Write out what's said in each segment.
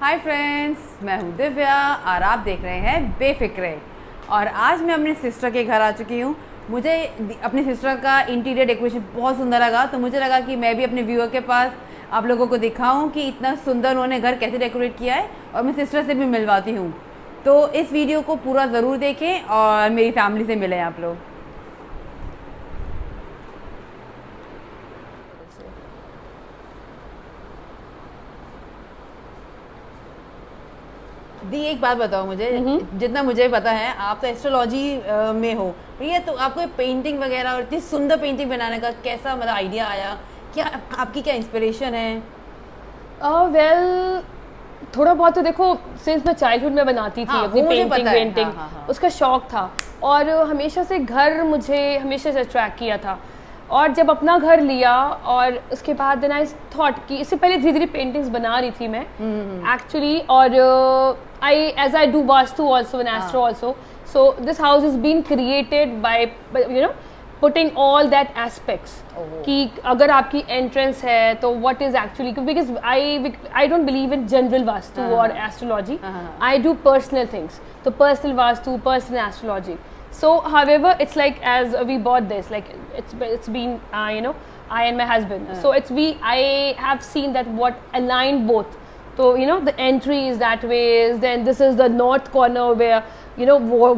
Hi friends, मैं हूँ दिव्या और आप देख रहे हैं बेफिक्रे। और आज मैं अपने सिस्टर के घर आ चुकी हूँ। मुझे अपनी सिस्टर का इंटीरियर डेकोरेशन बहुत सुंदर लगा, तो मुझे लगा कि मैं भी अपने व्यूअर के पास आप लोगों को दिखाऊं कि इतना सुंदर उन्होंने घर कैसे डेकोरेट किया है, और मैं सिस्टर से भी मिलवाती हूँ। तो इस वीडियो को पूरा ज़रूर देखें और मेरी फैमिली से मिलें आप लोग। दी, एक बात बताओ मुझे, जितना मुझे पता है आप तो एस्ट्रोलॉजी में हो, ये तो आपको पेंटिंग वगैरह और इतनी सुंदर पेंटिंग बनाने का कैसा मतलब आइडिया आया? क्या आपकी क्या इंस्पिरेशन है? वेल थोड़ा बहुत तो देखो, सिंस मैं चाइल्डहुड में बनाती थी अपनी पेंटिंग उसका शौक था, और हमेशा से घर मुझे हमेशा से अट्रैक्ट किया था। और जब अपना घर लिया और उसके बाद देन आई थॉट कि इससे पहले धीरे धीरे पेंटिंग्स बना रही थी मैं एक्चुअली, और I as I do vastu also and astro also, so this house is been created by you know putting all that aspects कि अगर आपकी एंट्रेंस है तो what is actually, because I don't believe in general vastu और astrology, I do personal things, तो personal vastu, personal astrology. So, however, it's like as we bought this, like it's been I and my husband. So I have seen that what aligned both. So the entry is that way. Then this is the north corner where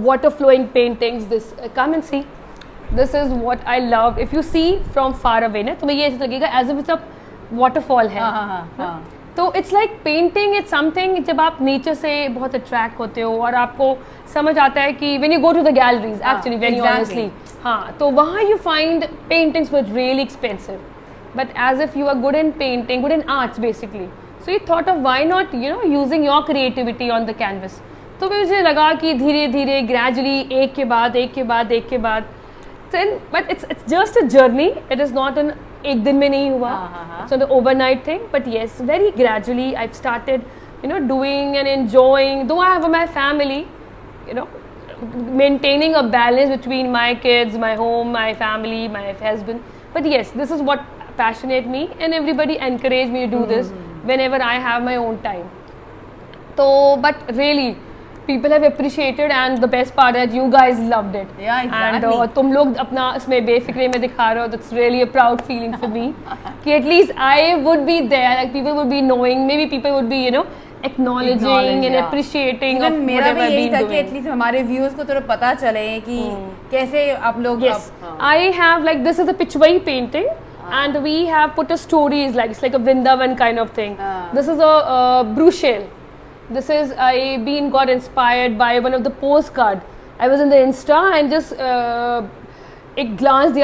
water flowing paintings. This come and see. This is what I love. If you see from far away, ना तुम्हें ये लगेगा as if it's a waterfall है. तो it's like painting, it's something जब आप nature से बहुत अट्रैक्ट होते हो और आपको समझ आता है कि when you go to the galleries actually very honestly, हाँ, तो वहाँ you find paintings with really expensive, but as if you are good in painting, good in arts basically, so you thought of why not using your creativity on the canvas. तो मुझे लगा कि धीरे धीरे gradually एक के बाद but it's just a journey, it is not an एक दिन में नहीं हुआ, so the overnight thing, but yes, very gradually I've started doing and enjoying, though I have my family, maintaining a balance between my kids, my home, my family, my husband, but yes, this is what passionate me, and everybody encouraged me to do this whenever I have my own time. So but really people have appreciated, and the best part that you guys loved it. Yeah, exactly. And तुम लोग अपना इसमें बेफिक्रे में दिखा रहे हो, that's really a proud feeling for me. कि at least I would be there, like people would be knowing, maybe people would be acknowledging and appreciating. Even मेरा भी यही था कि at least हमारे viewers को थोड़ा पता चले कि कैसे आप लोग. Yes, I have like this is a Pichwai painting. And we have put a stories, like it's like a Vrindavan kind of thing. This is a brushel. This is got inspired by one of the postcard. I was in the Insta and just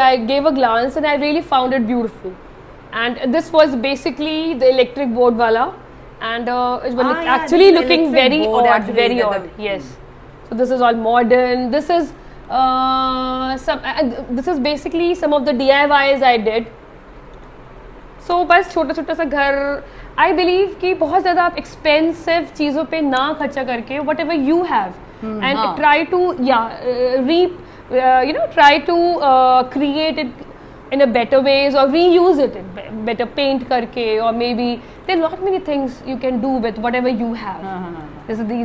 I gave a glance and I really found it beautiful. And this was basically the electric board wala, and it was actually looking very odd, very odd. Yes. So this is all modern. This is this is basically some of the DIYs I did. So बस छोटा छोटा सा घर, I believe कि बहुत ज़्यादा आप expensive चीज़ों पे ना खर्चा करके whatever you have and try to try to create it in a better ways or reuse it better, paint karke, or maybe there are lot many things you can do with whatever you have.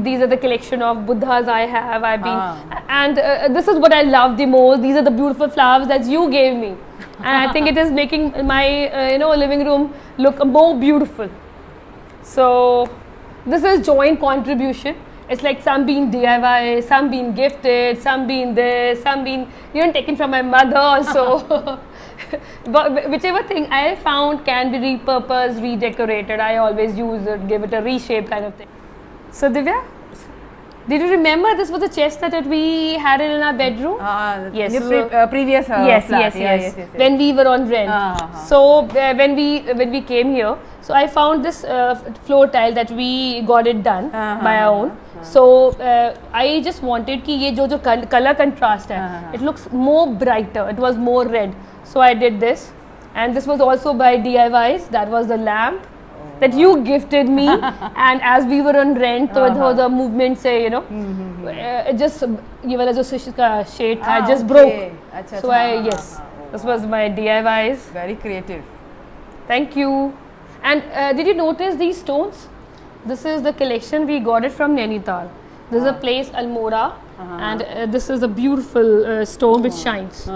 These are the collection of Buddhas I have. I've been and this is what I love the most. These are the beautiful flowers that you gave me, and I think it is making my living room look more beautiful. So this is joint contribution. It's like some being DIY, some being gifted, some being this, some being taken from my mother also. But whichever thing I found can be repurposed, redecorated, I always use it, give it a reshape kind of thing. So Divya, did you remember this was a chest that we had in our bedroom? Yes. Previous flat. Yes. When we were on rent. So when we came here, so I found this floor tile that we got it done by our own. So I just wanted कि ये जो color contrast है, it looks more brighter. It was more red. So I did this, and this was also by DIYs. That was the lamp that you gifted me, and as we were on rent, so the movement say it just ये वाला जो shade था, just broke. So this was my DIYs. Very creative. Thank you. And did you notice these stones? This is the collection. We got it from Nainital. This is a place, Almora, and this is a beautiful stone which shines.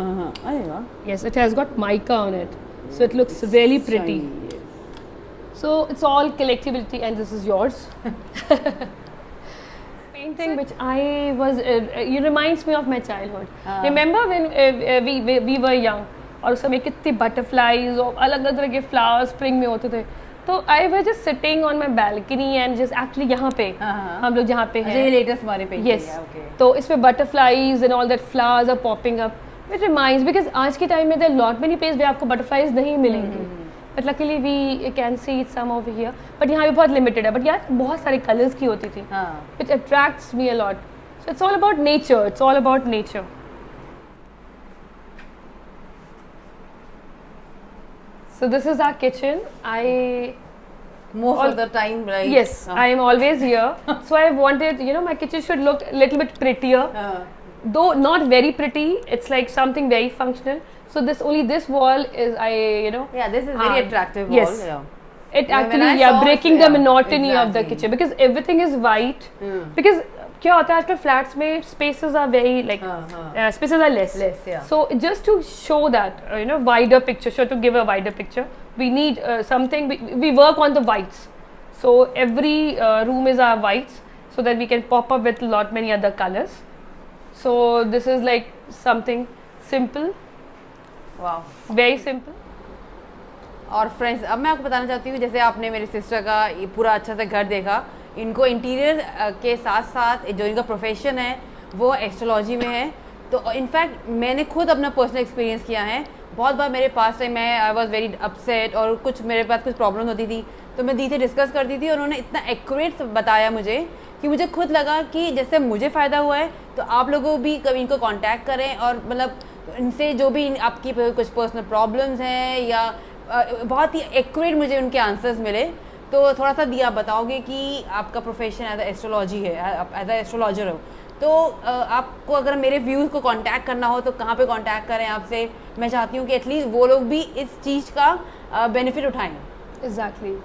Yes, it has got mica on it, so it looks really pretty. Shiny, yes. So it's all collectability, and this is yours. Painting which I was, it reminds me of my childhood. Remember when we were young, और उस समय कितने butterflies और अलग अलग तरह के flowers spring में होते थे, तो I was just sitting on my balcony and just actually यहाँ पे हम लोग जहाँ पे हैं, ये लेटेस्ट हमारे पे यस, तो इसमें butterflies and all that flowers are popping up, it reminds, because आज के टाइम में there lot many place way आपको बटरफ्लाइज नहीं मिलेंगे, but luckily we can see some over here, but यहाँ पे बहुत लिमिटेड है, बट यार बहुत सारे कलर्स की होती थी, which attracts me a lot. So it's all about nature, it's all about nature. So this is our kitchen. Most of the time, right? Yes, I am always here. So I wanted, my kitchen should look a little bit prettier. Though not very pretty, it's like something very functional. So this wall is, Yeah, this is very attractive yes. wall. Yeah. It actually, breaking the monotony of the kitchen, because everything is white. Because क्या होता है आजकल flats में spaces are very like spaces are less, so just to show that wider picture, show to give a wider picture, we need something, we work on the whites, so every room is are whites so that we can pop up with lot many other colors. So this is like something simple, wow, very simple. और friends, अब मैं आपको बताना चाहती हूँ, जैसे आपने मेरी सिस्टर का ये पूरा अच्छा से घर देखा, इनको इंटीरियर के साथ साथ जो इनका प्रोफेशन है वो एस्ट्रोलॉजी में है, तो इनफैक्ट मैंने खुद अपना पर्सनल एक्सपीरियंस किया है. बहुत बार मेरे पास टाइम मैं आई वॉज वेरी अपसेट और कुछ मेरे पास कुछ प्रॉब्लम होती थी, तो मैं दी से डिस्कस करती थी और उन्होंने इतना एक्यूरेट बताया मुझे कि मुझे खुद लगा कि जैसे मुझे फ़ायदा हुआ है तो आप लोगों भी कभी इनको कांटेक्ट करें, और मतलब इनसे जो भी आपकी कुछ पर्सनल प्रॉब्लम्स हैं या बहुत ही एक्यूरेट मुझे उनके आंसर्स मिले. तो थोड़ा सा दिया बताओगे कि आपका प्रोफेशन एज एस्ट्रोलॉजी है, एज ए एस्ट्रोलॉजर हो, तो आपको अगर मेरे व्यूज़ को कांटेक्ट करना हो तो कहाँ पे कांटेक्ट करें आपसे? मैं चाहती हूँ कि एटलीस्ट वो लोग भी इस चीज़ का बेनिफिट उठाएं. एग्जैक्टली.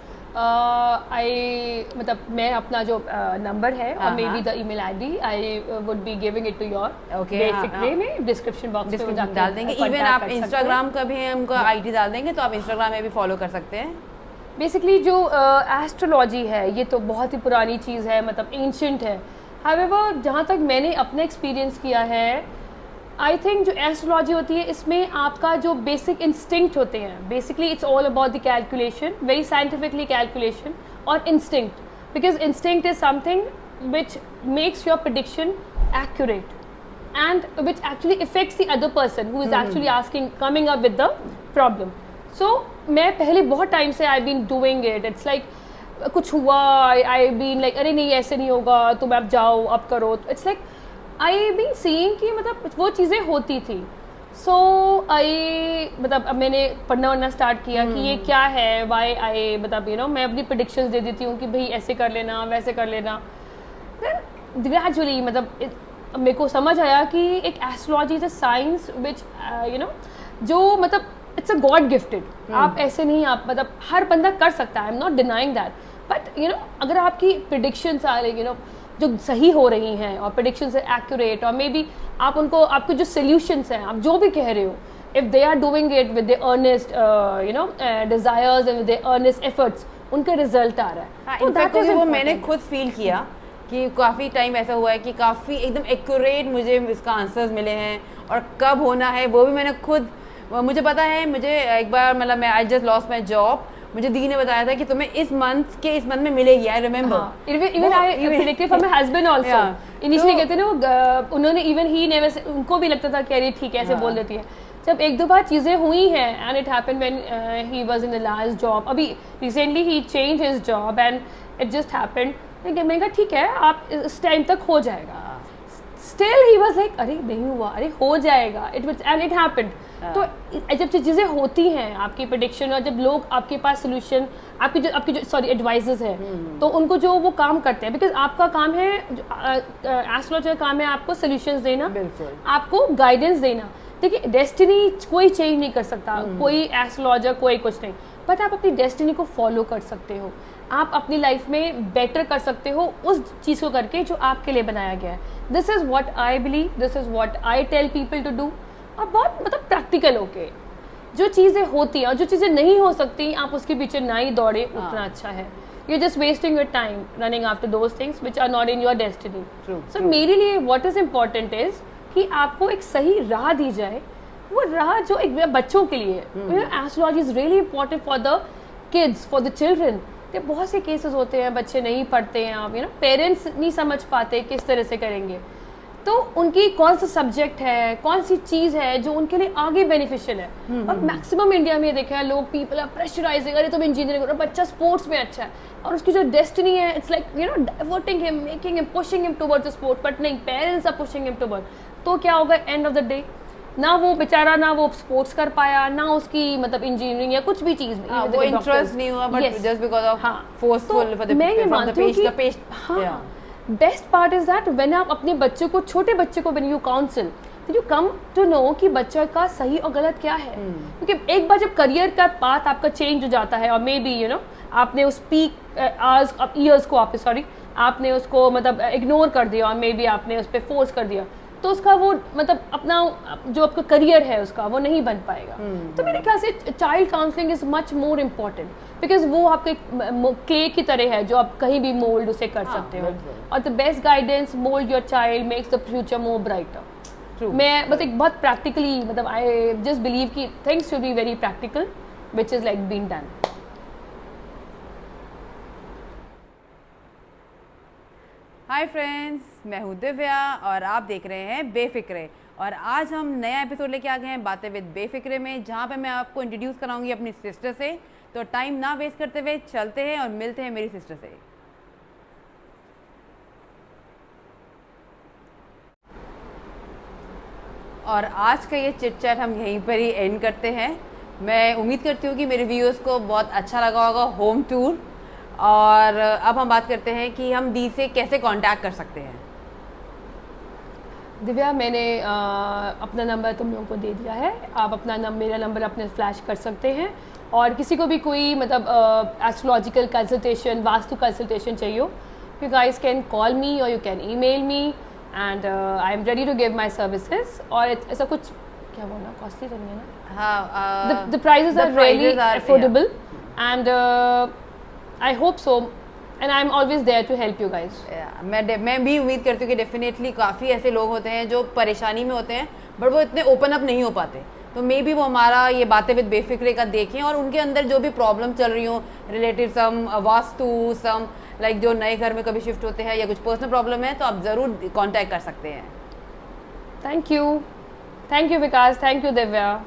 मतलब मैं अपना जो नंबर है और may be the email ID I would be giving it to your बेफिक्रे में डिस्क्रिप्शन बॉक्स में डाल देंगे. इवन आप इंस्टाग्राम का भी हमका आईडी डाल देंगे, तो आप इंस्टाग्राम में भी फॉलो कर सकते हैं. बेसिकली जो एस्ट्रोलॉजी है ये तो बहुत ही पुरानी चीज़ है, मतलब एंशिएंट है. हाउएवर जहाँ तक मैंने अपना एक्सपीरियंस किया है, आई थिंक जो एस्ट्रोलॉजी होती है इसमें आपका जो बेसिक इंस्टिंक्ट होते हैं, basically it's all about the calculation, very scientifically calculation और instinct, because instinct is something which makes your prediction accurate and which actually affects the other person who is actually coming up with the problem. So मैं पहले बहुत time से I been doing it, it's like कुछ हुआ, I been like अरे नहीं ऐसे नहीं होगा, तुम अब जाओ अब करो, it's like I been seeing कि मतलब वो चीज़ें होती थी. सो आई मतलब अब मैंने पढ़ना स्टार्ट किया कि ये क्या है, वाई आई मतलब मैं अपनी प्रेडिक्शंस दे देती हूँ कि भाई ऐसे कर लेना वैसे कर लेना. देन ग्रेजुअली मतलब मेरे को समझ आया कि एक astrology is a science which जो मतलब इट्स अ गॉड गिफ्टेड. आप ऐसे नहीं, आप मतलब हर बंदा कर सकता है, I am not denying that, but अगर आपकी प्रेडिक्शंस आ रही जो सही हो रही हैं और प्रेडिक्शंस है एक्यूरेट, और मे बी आप उनको आपके जो सोल्यूशंस हैं आप जो भी कह रहे हो, if they are doing it with the earnest desires and with the earnest efforts, उनका रिजल्ट आ रहा है. तो दैट इज वो मैंने खुद फील किया कि काफ़ी टाइम ऐसा हुआ है कि काफ़ी एकदम एक्यूरेट मुझे इसका आंसर्स मिले हैं, और कब होना है वो भी मैंने खुद, मुझे पता है. मुझे एक बार मतलब मैं I just lost my job, मुझे दी ने बताया था कि तुम्हें इस मंथ में मिलेगी. I remember even I predicted for my husband also. Initially कहते ना वो उन्होंने इवन ही नेवर, उनको भी लगता था कि अरे ठीक है ऐसे बोल देती है. जब एक दो बार चीज़ें हुई हैं and it happened when he was in the last job. अभी रिसेंटली ही change his job and it just happened. मैंने कहा ठीक है आप इस टाइम तक हो जाएगा. स्टिल ही वाज लाइक अरे नहीं हुआ, अरे हो जाएगा, एंड इट हैपेंड. तो जब चीज़ें होती हैं आपकी प्रेडिक्शन, और जब लोग आपके पास सोल्यूशन आपकी जो सॉरी एडवाइजेस है, तो उनको जो वो काम करते हैं, बिकॉज आपका काम है एस्ट्रोलॉजर का काम है आपको सोल्यूशंस देना, आपको गाइडेंस देना. देखिए डेस्टिनी कोई चेंज नहीं कर सकता, कोई एस्ट्रोलॉजर कोई कुछ नहीं, बट आप अपनी डेस्टिनी को फॉलो कर सकते हो. आप अपनी लाइफ में बेटर कर सकते हो उस चीज़ को करके जो आपके लिए बनाया गया है। This is what I believe, this is what I tell people to do. और बहुत मतलब प्रैक्टिकल होके जो चीज़ें होती हैं और जो चीज़ें नहीं हो सकती आप उसके पीछे ना ही दौड़े, उतना अच्छा है। You're just wasting your time running after those things which are not in your destiny. So मेरे लिए what is important is कि आपको एक सही राह दी जाए, वो राह जो एक बच्चों के लिए astrology is really important for the kids, for the children. तो बहुत से केसेस होते हैं बच्चे नहीं पढ़ते हैं, आप पेरेंट्स नहीं समझ पाते किस तरह से करेंगे, तो उनकी कौन सा सब्जेक्ट है, कौन सी चीज़ है जो उनके लिए आगे बेनिफिशियल है। और मैक्सिमम इंडिया में देखा है लोग, पीपल आर प्रेशराइजिंग, अरे तुम इंजीनियरिंग करो, बच्चा स्पोर्ट्स में अच्छा है, और उसकी जो डेस्टिनी है it's like diverting him, making him, pushing him towards the sport, but नहीं, parents are pushing him toward. तो क्या होगा एंड ऑफ द डे, ना वो बेचारा ना वो स्पोर्ट्स कर पाया, ना उसकी मतलब इंजीनियरिंग या कुछ भी चीज में वो इंटरेस्ट नहीं हुआ, but just because of forceful for the parents. Best part is that when आप अपने बच्चे को, छोटे बच्चे को, when you counsel, you come to know कि बच्चे का सही और गलत क्या है। क्योंकि एक बार जब करियर का पाथ आपका चेंज हो जाता है और मे बी आपने उस पीक ईयर्स को आपने उसको मतलब इग्नोर कर दिया और मे बी आपने उस पर फोर्स कर दिया, तो उसका वो मतलब अपना जो आपका करियर है उसका वो नहीं बन पाएगा। तो मेरे ख्याल से child counselling is much more important, because वो आपके क्ले की तरह है जो आप कहीं भी मोल्ड उसे कर सकते हो। और the best guidance, mould your child, makes the future more brighter. मैं बस एक बहुत प्रैक्टिकली मतलब आई जस्ट बिलीव कि things should be very practical, which is like being done. Hi friends, मैं हूँ दिव्या और आप देख रहे हैं बेफिक्रे। और आज हम नया एपिसोड लेके आ गए हैं बातें विद बेफिक्रे में, जहाँ पे मैं आपको इंट्रोड्यूस कराऊंगी अपनी सिस्टर से। तो टाइम ना वेस्ट करते हुए चलते हैं और मिलते हैं मेरी सिस्टर से। और आज का ये चिट चैट हम यहीं पर ही एंड करते हैं। मैं उम्मीद करती हूँ कि मेरे व्यूअर्स को बहुत अच्छा लगा होगा होम टूर। और अब हम बात करते हैं कि हम दी से कैसे कांटेक्ट कर सकते हैं। दिव्या, मैंने अपना नंबर तुम लोगों को दे दिया है, आप अपना मेरा नंबर अपने फ्लैश कर सकते हैं। और किसी को भी कोई मतलब एस्ट्रोलॉजिकल कंसल्टेशन, वास्तु कंसल्टेशन चाहिए हो, you guys can call me or you can email me and I am ready to give my services. और ऐसा कुछ क्या बोलना, कॉस्टली तो नहीं है ना? हाँ, the prices are really affordable and I hope so and I'm always there to help you guys. मैं भी उम्मीद करती हूँ कि डेफिनेटली काफ़ी ऐसे लोग होते हैं जो परेशानी में होते हैं बट वो इतने ओपन अप नहीं हो पाते, तो मे बी वो हमारा ये बातें विद बेफिक्रे का देखें और उनके अंदर जो भी प्रॉब्लम चल रही हो रिलेटेड सम वास्तु, सम लाइक जो नए घर में कभी शिफ्ट होते हैं या कुछ पर्सनल प्रॉब्लम है, तो आप ज़रूर कॉन्टैक्ट कर सकते हैं। Thank you Vikas, thank you Divya.